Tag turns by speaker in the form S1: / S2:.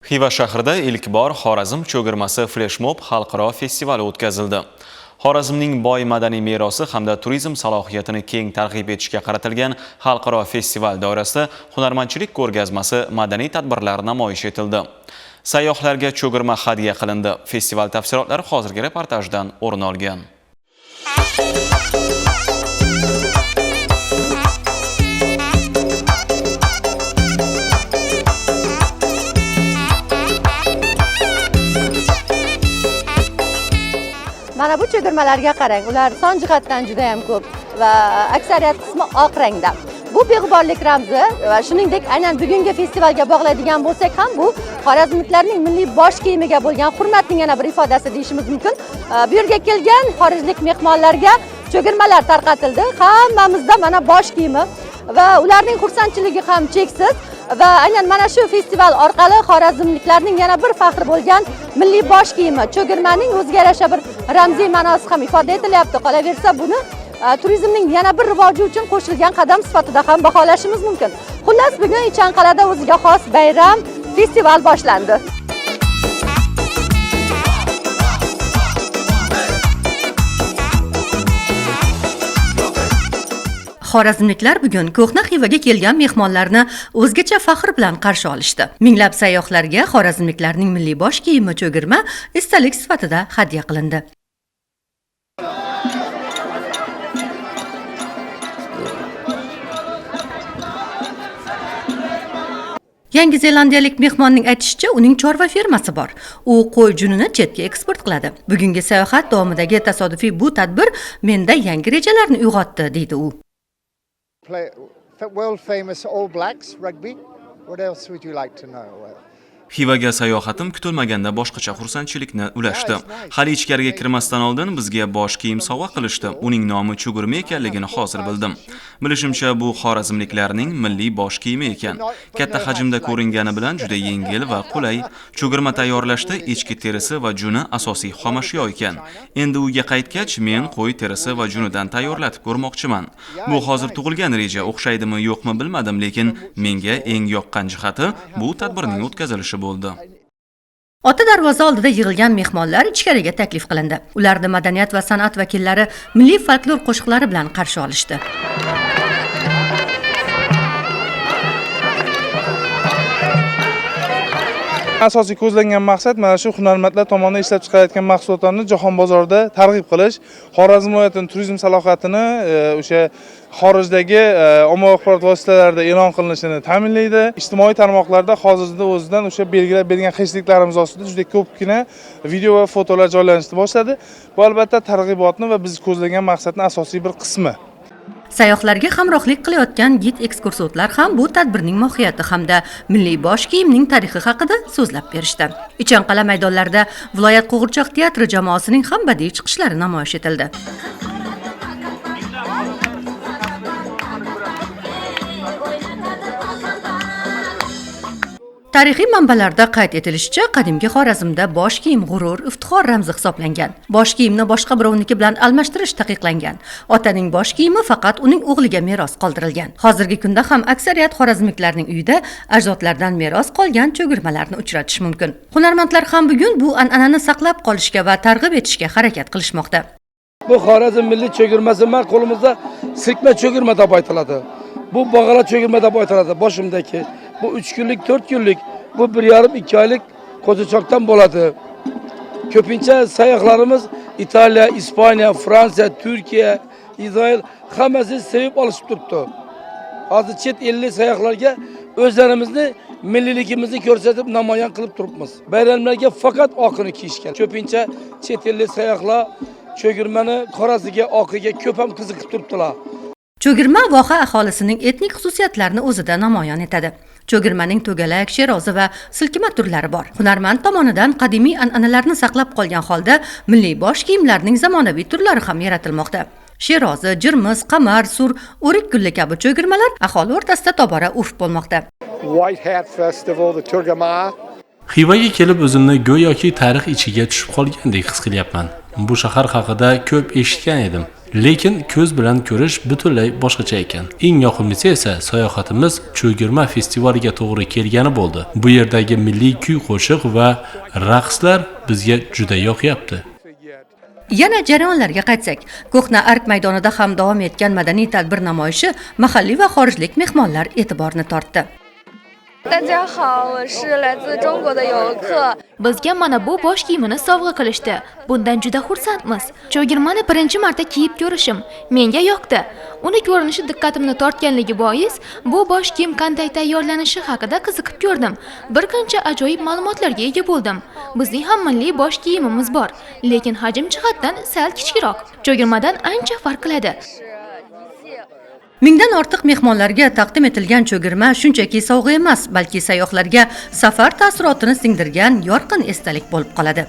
S1: Xiva shahrida ilk bor Xorazm cho'girmasi fleshmob xalqaro festivali o'tkazildi. Xorazmning boy madaniy merosi hamda turizm salohiyatini keng targ'ib etishga qaratilgan xalqaro festival doirasida hunarmandchilik ko'rgazmasi, madaniy tadbirlar namoyish etildi. Sayyohlarga cho'girma hadya qilindi. Festival tafsilotlari hozirgi reportajdan o'rin olgan.
S2: Mana bu cho'girmalarga qarang, ular son jihatdan juda ham ko'p va aksariyat qismi oq rangda. Bu beg'uborlik ramzi va shuningdek aynan bugungi festivalga bog'laydigan bo'lsak ham bu xorazmliklarning milliy bosh kiyimiga bo'lgan hurmatning yana bir ifodasi deyishimiz mumkin. Bu yerga kelgan xorijlik mehmonlarga cho'girmalar tarqatildi. Hammamizda mana bosh kiyimi va ularning xursandchiligi ham cheksiz. Va aynan mana shu festival orqali xorazmliklarning yana bir faxri bo'lgan milliy bosh kiyimi, cho'girmaning o'ziga yarasha bir ramziy ma'nosi ham ifoda etilyapti. Qolaversa, buni turizmning yana bir rivoji uchun qo'shilgan qadam sifatida ham baholashimiz mumkin. Xullas, bugun Ichanqal'ada o'ziga xos bayram, festival boshlandi.
S3: Xorazmliklar bugun ko'hna Xivaga kelgan mehmonlarni o'zgacha faxr bilan qarshi olishdi. Minglab sayyohlarga xorazmliklarning milliy bosh kiyimi cho'girma esdalik sifatida hadya qilindi. Yangi zelandiyalik mehmonning aytishicha, uning chorva fermasi bor. U qo'y junini chetga eksport qiladi. Bugungi sayohat davomidagi tasodifiy bu tadbir menda yangi rejalarni uyg'otdi, deydi u.
S4: World famous All Blacks rugby. What else would you like to know?
S1: Xivaga sayohatim kutilmaganda boshqacha xursandchilikni ulashdi. Hali ichkariga kirmasdan oldin bizga bosh kiyim sovg'a qilishdi. Uning nomi cho'girma ekanligini hozir bildim. Bilishimcha bu xorazmliklarning milliy bosh kiyimi ekan. Katta hajmda ko'ringani bilan juda yengil va qulay. Cho'girma tayyorlashda echki terisi va juni asosiy xomashyo ekan. Endi uyga qaytgach, men qo'y terisi va junidan tayyorlatib ko'rmoqchiman. Bu hozir tug'ilgan reja, o'xshaydimi yo'qmi bilmadim, lekin menga eng yoqqan jihati bu tadbirning o'tkazilishi bo'ldi.
S3: Ota darvoza oldida yig'ilgan mehmonlar ichkariga taklif qilindi. Ularni madaniyat va san'at vakillari milliy folklor qo'shiqlari bilan qarshi olishdi.
S5: Asosiy ko'zlangan maqsad mana shu hunarmandlar tomonidan ishlab chiqarayotgan mahsulotlarni jahon bozorida targ'ib qilish, Xorazm viloyatining turizm salohiyatini o'sha xorijdagi ommaviy axborot vositalarida e'lon qilinishini ta'minlaydi. Ijtimoiy tarmoqlarda hozirda o'zidan o'sha belgilab bergan heshteklarimiz ostida juda ko'pgina video va fotolar joylanishni boshladi. Bu albatta targ'ibotni va biz ko'zlagan maqsadning asosiy bir qismi.
S3: Sayyohlarga hamrohlik qilayotgan gid ekskursantlar ham bu tadbirning mohiyati hamda milliy bosh kiyimning tarixi haqida so'zlab berishdi. Ichanqala maydonlarida viloyat qo'g'irchoq teatri jamoasining ham badiiy chiqishlari namoyish etildi. Tarixiy manbalarda qayd etilishicha, qadimgi Xorazmda bosh kiyim g'urur, iftixor ramzi hisoblangan. Bosh kiyimni boshqa birovniki bilan almashtirish taqiqlangan. Otaning bosh kiyimi faqat uning o'g'liga meros qoldirilgan. Hozirgi kunda ham aksariyat xorazmliklarning uyida ajdodlardan meros qolgan cho'girmalarni uchratish mumkin. Hunarmandlar ham bugun bu an'anani saqlab qolishga va targ'ib etishga harakat qilishmoqda.
S6: Bu Xorazm milliy cho'girmasi men qo'limizda sirkma cho'girma deb aytiladi. Bu bog'ala cho'girma deb aytiladi boshimdagi. Bu 3 kunlik, 4 kunlik, bu 1,5-2 oylik qo'zichoqdan bo'ladi. Ko'pincha sayyohlarimiz Italiya, Ispaniya, Fransiya, Turkiya, Izrail hammasi sevib olishib turibdi. Hozir chet ellik sayyohlarga o'zlarimizni milliyligimizni ko'rsatib namoyon qilib turibmiz. Bayramlarga faqat oqini kiyishgan. Ko'pincha chet ellik sayyohlar cho'girmani qorasiga, oqiga ko'p ham qiziqib turibdilar.
S3: Cho'girma voha aholisining etnik xususiyatlarini o'zida namoyon etadi. Cho'girmaning to'galak, sherozi va silkima turlari bor. Hunarmand tomonidan qadimiy an'analarni saqlab qolgan holda milliy bosh kiyimlarning zamonaviy turlari ham yaratilmoqda. Sherozi, jirmiz, qamar, sur, o'rik gulli kabi cho'girmalar aholi o'rtasida tobora urf bo'lmoqda.
S4: White Hat Festival, the Turgama.
S7: Xivaga kelib o'zimni go'yoki tarix ichiga tushib qolgandek his qilyapman. Bu shahar haqida ko'p eshitgan edim, lekin ko'z bilan ko'rish butunlay boshqacha ekan. Eng yoqimlisi esa sayohatimiz Cho'girma festivaliga to'g'ri kelgani bo'ldi. Bu yerdagi milliy kuy-qo'shiq va raqslar bizga juda yoqyapti.
S3: Yana jarayonlarga qaytsak, Ko'hna Ark maydonida ham davom etgan madaniy tadbir namoyishi mahalliy va xorijlik mehmonlar e'tiborini tortdi.
S8: 大家好，我是来自中国的游客。Bizga mana bu bosh kiyimini sovg'a qilishdi. Bundan juda xursandmiz. Cho'girmani birinchi marta kiyib ko'rishim menga yoqdi. Uni ko'rinishi diqqatimni tortganligi bois bu bosh kiyim qanday tayyorlanishi haqida qiziqib ko'rdim. Bir qancha ajoyib ma'lumotlarga ega bo'ldim. Bizning ham milliy bosh kiyimimiz bor, lekin hajm jihatdan sal kichikroq. Cho'girmadan ancha farq qiladi.
S3: Mingdan ortiq mehmonlarga taqdim etilgan cho'girma shunchaki sovg'a emas, balki sayyohlarga safar taassurotini singdirgan yorqin esdalik bo'lib qoladi.